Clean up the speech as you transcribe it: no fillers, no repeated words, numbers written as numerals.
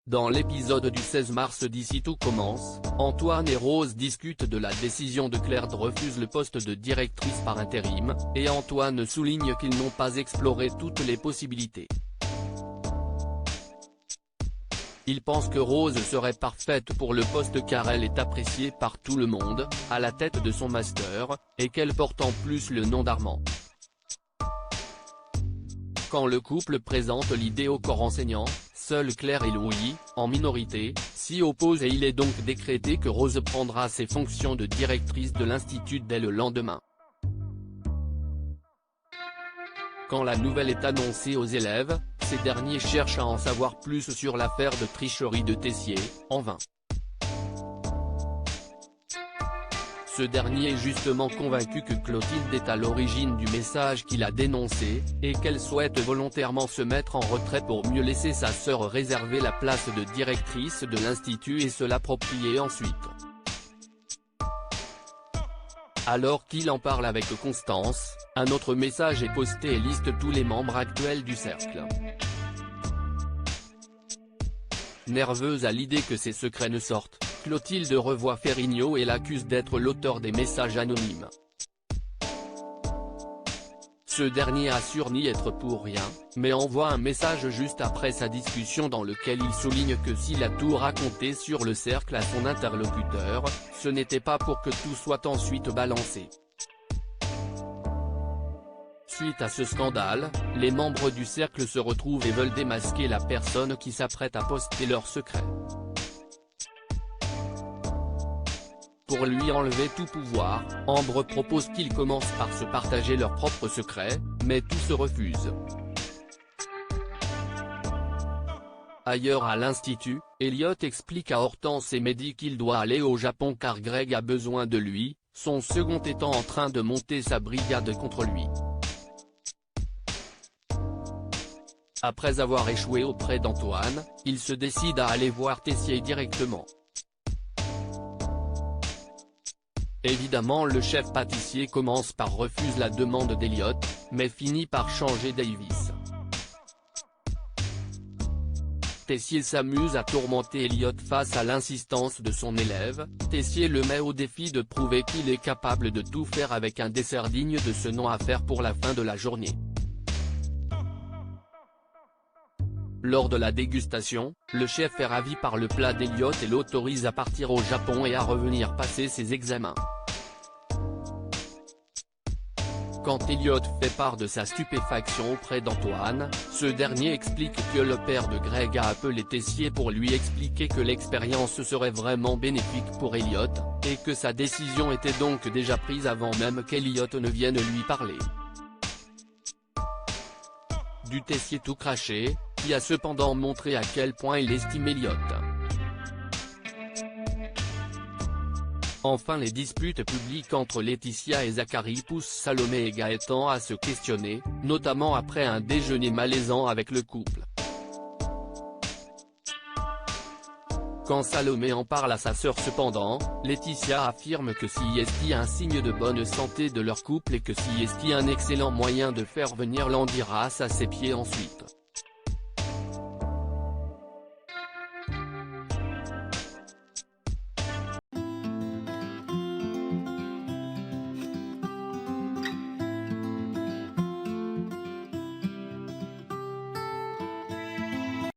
Dans l'épisode du 16 mars d'Ici tout commence, Antoine et Rose discutent de la décision de Claire de refuser le poste de directrice par intérim, et Antoine souligne qu'ils n'ont pas exploré toutes les possibilités. Il pense que Rose serait parfaite pour le poste car elle est appréciée par tout le monde, à la tête de son master, et qu'elle porte en plus le nom d'Armand. Quand le couple présente l'idée au corps enseignant, seuls Claire et Louis, en minorité, s'y opposent et il est donc décrété que Rose prendra ses fonctions de directrice de l'institut dès le lendemain. Quand la nouvelle est annoncée aux élèves, ces derniers cherchent à en savoir plus sur l'affaire de tricherie de Tessier, en vain. Ce dernier est justement convaincu que Clotilde est à l'origine du message qu'il a dénoncé, et qu'elle souhaite volontairement se mettre en retrait pour mieux laisser sa sœur réserver la place de directrice de l'institut et se l'approprier ensuite. Alors qu'il en parle avec Constance, un autre message est posté et liste tous les membres actuels du cercle. Nerveuse à l'idée que ses secrets ne sortent, Clotilde revoit Ferrigno et l'accuse d'être l'auteur des messages anonymes. Ce dernier assure n'y être pour rien, mais envoie un message juste après sa discussion dans lequel il souligne que s'il a tout raconté sur le cercle à son interlocuteur, ce n'était pas pour que tout soit ensuite balancé. Suite à ce scandale, les membres du cercle se retrouvent et veulent démasquer la personne qui s'apprête à poster leurs secrets. Pour lui enlever tout pouvoir, Ambre propose qu'ils commencent par se partager leurs propres secrets, mais tout se refuse. Ailleurs à l'institut, Elliot explique à Hortense et Mehdi qu'il doit aller au Japon car Greg a besoin de lui, son second étant en train de monter sa brigade contre lui. Après avoir échoué auprès d'Antoine, il se décide à aller voir Tessier directement. Évidemment le chef pâtissier commence par refuser la demande d'Elliot, mais finit par changer Davis. Tessier s'amuse à tourmenter Elliot face à l'insistance de son élève, Tessier le met au défi de prouver qu'il est capable de tout faire avec un dessert digne de ce nom à faire pour la fin de la journée. Lors de la dégustation, le chef est ravi par le plat d'Elliot et l'autorise à partir au Japon et à revenir passer ses examens. Quand Elliot fait part de sa stupéfaction auprès d'Antoine, ce dernier explique que le père de Greg a appelé Tessier pour lui expliquer que l'expérience serait vraiment bénéfique pour Elliot, et que sa décision était donc déjà prise avant même qu'Elliot ne vienne lui parler. Du Tessier tout craché, qui a cependant montré à quel point il estime Elliot. Enfin les disputes publiques entre Laetitia et Zachary poussent Salomé et Gaëtan à se questionner, notamment après un déjeuner malaisant avec le couple. Quand Salomé en parle à sa sœur cependant, Laetitia affirme que si est un signe de bonne santé de leur couple et que si est un excellent moyen de faire venir Landiras à ses pieds ensuite.